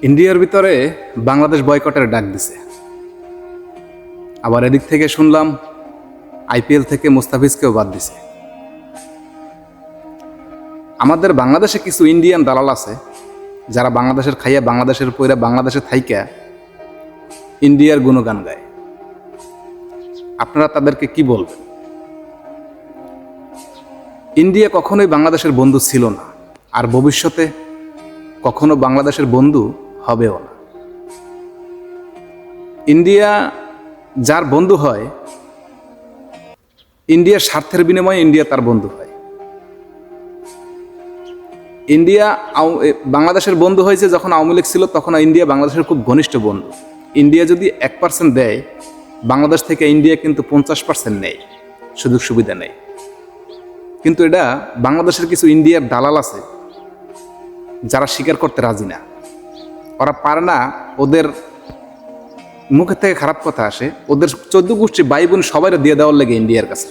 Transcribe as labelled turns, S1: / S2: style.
S1: ইন্ডিয়ার ভিতরে বাংলাদেশ বয়কটের ডাক দিছে। আবার এদিক থেকে শুনলাম আইপিএল থেকে মুস্তাফিজকেও বাদ দিছে। আমাদের বাংলাদেশে কিছু ইন্ডিয়ান দালাল আছে যারা বাংলাদেশের খাইয়া বাংলাদেশের পয়রা বাংলাদেশে থাইকা ইন্ডিয়ার গুণগান গায়। আপনারা তাদেরকে কি বলবেন? ইন্ডিয়া কখনোই বাংলাদেশের বন্ধু ছিল না, আর ভবিষ্যতে কখনো বাংলাদেশের বন্ধু হবেও না। ইন্ডিয়া যার বন্ধু হয়, ইন্ডিয়ার স্বার্থের বিনিময়ে ইন্ডিয়া তার বন্ধু হয়। ইন্ডিয়া বাংলাদেশের বন্ধু হয়েছে যখন আওয়ামী লীগ ছিল, তখন ইন্ডিয়া বাংলাদেশের খুব ঘনিষ্ঠ বন্ধু। ইন্ডিয়া যদি 1% দেয়, বাংলাদেশ থেকে ইন্ডিয়া কিন্তু 50% নেয়, সুযোগ সুবিধা নেই। কিন্তু এটা বাংলাদেশের কিছু ইন্ডিয়ার দালাল আছে যারা স্বীকার করতে রাজি না। ওরা পারে না, ওদের মুখের থেকে খারাপ কথা আসে, ওদের 14 গোষ্ঠী ভাই বোন সবাই দিয়ে দেওয়ার লেগে ইন্ডিয়ার কাছে।